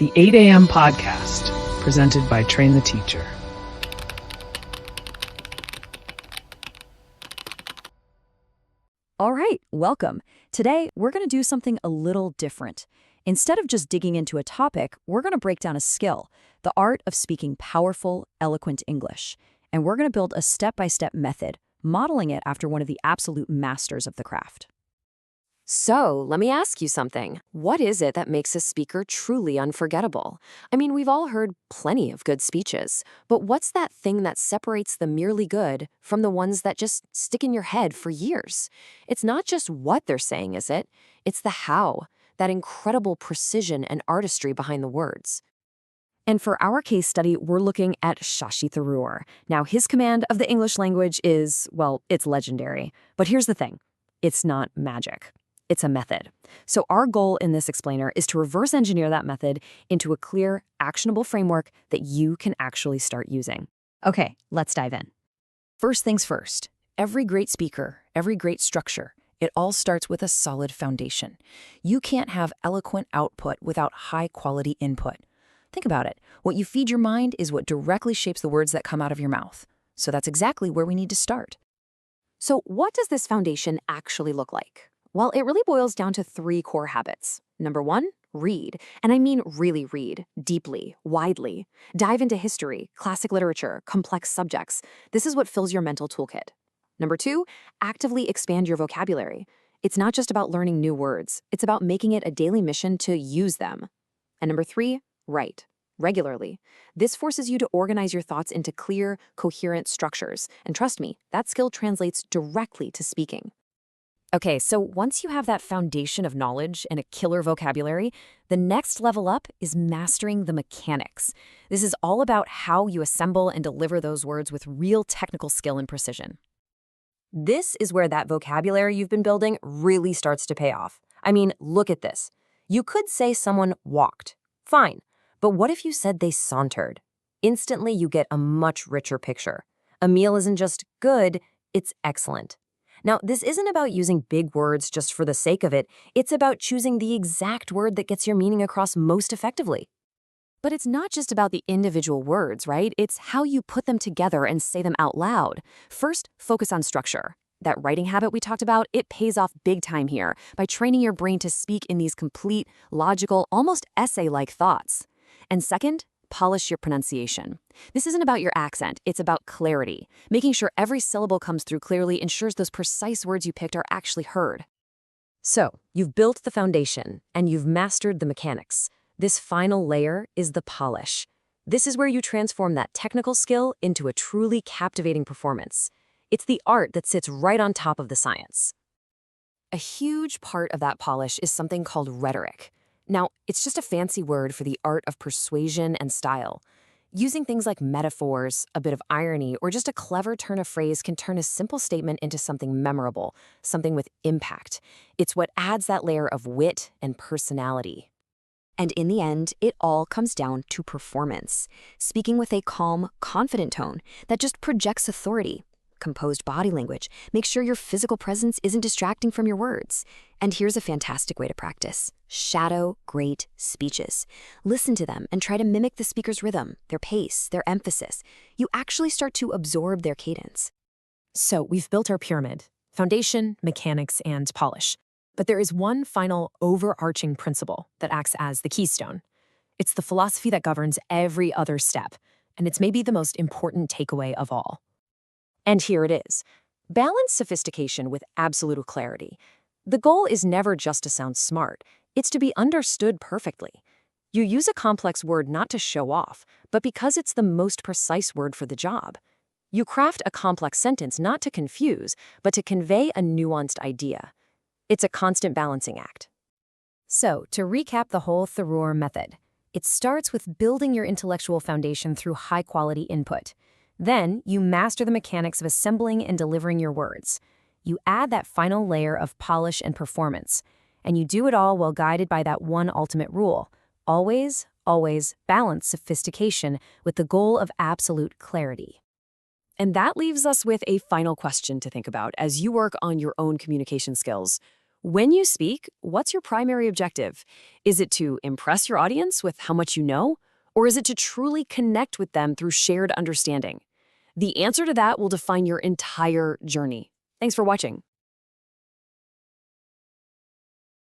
the 8 a.m. podcast, presented by Train the Teacher. All right, welcome. Today, we're going to do something a little different. Instead of just digging into a topic, we're going to break down a skill, the art of speaking powerful, eloquent English. And we're going to build a step-by-step method, modeling it after one of the absolute masters of the craft. So, let me ask you something. What is it that makes a speaker truly unforgettable? I mean, we've all heard plenty of good speeches, but what's that thing that separates the merely good from the ones that just stick in your head for years? It's not just what they're saying, is it? It's the how, that incredible precision and artistry behind the words. And for our case study, we're looking at Shashi Tharoor. Now, his command of the English language is, well, it's legendary. But here's the thing. It's not magic. It's a method. So our goal in this explainer is to reverse engineer that method into a clear, actionable framework that you can actually start using. Okay, let's dive in. First things first, every great speaker, every great structure, it all starts with a solid foundation. You can't have eloquent output without high-quality input. Think about it. What you feed your mind is what directly shapes the words that come out of your mouth. So that's exactly where we need to start. So, what does this foundation actually look like? Well, it really boils down to 3 core habits. Number 1, read. And I mean really read, deeply, widely. Dive into history, classic literature, complex subjects. This is what fills your mental toolkit. Number 2, actively expand your vocabulary. It's not just about learning new words. It's about making it a daily mission to use them. And number 3, write. Regularly. This forces you to organize your thoughts into clear, coherent structures. And trust me, that skill translates directly to speaking. Okay, so once you have that foundation of knowledge and a killer vocabulary, the next level up is mastering the mechanics. This is all about how you assemble and deliver those words with real technical skill and precision. This is where that vocabulary you've been building really starts to pay off. I mean, look at this. You could say someone walked. Fine. But what if you said they sauntered? Instantly, you get a much richer picture. A meal isn't just good, it's excellent. Now, this isn't about using big words just for the sake of it. It's about choosing the exact word that gets your meaning across most effectively. But it's not just about the individual words, right? It's how you put them together and say them out loud. First, focus on structure. That writing habit we talked about, it pays off big time here by training your brain to speak in these complete, logical, almost essay-like thoughts. And second, polish your pronunciation. This isn't about your accent, it's about clarity. Making sure every syllable comes through clearly ensures those precise words you picked are actually heard. So, you've built the foundation, and you've mastered the mechanics. This final layer is the polish. This is where you transform that technical skill into a truly captivating performance. It's the art that sits right on top of the science. A huge part of that polish is something called rhetoric. Now, it's just a fancy word for the art of persuasion and style. Using things like metaphors, a bit of irony, or just a clever turn of phrase can turn a simple statement into something memorable, something with impact. It's what adds that layer of wit and personality. And in the end, it all comes down to performance. Speaking with a calm, confident tone that just projects authority. Composed body language. Make sure your physical presence isn't distracting from your words. And here's a fantastic way to practice. Shadow great speeches. Listen to them and try to mimic the speaker's rhythm, their pace, their emphasis. You actually start to absorb their cadence. So we've built our pyramid: foundation, mechanics, and polish. But there is one final overarching principle that acts as the keystone. It's the philosophy that governs every other step, and it's maybe the most important takeaway of all. And here it is. Balance sophistication with absolute clarity. The goal is never just to sound smart. It's to be understood perfectly. You use a complex word not to show off, but because it's the most precise word for the job. You craft a complex sentence not to confuse, but to convey a nuanced idea. It's a constant balancing act. So, to recap the whole Tharoor method, it starts with building your intellectual foundation through high-quality input. Then, you master the mechanics of assembling and delivering your words. You add that final layer of polish and performance. And you do it all while guided by that one ultimate rule. Always, always balance sophistication with the goal of absolute clarity. And that leaves us with a final question to think about as you work on your own communication skills. When you speak, what's your primary objective? Is it to impress your audience with how much you know? Or is it to truly connect with them through shared understanding? The answer to that will define your entire journey. Thanks for watching.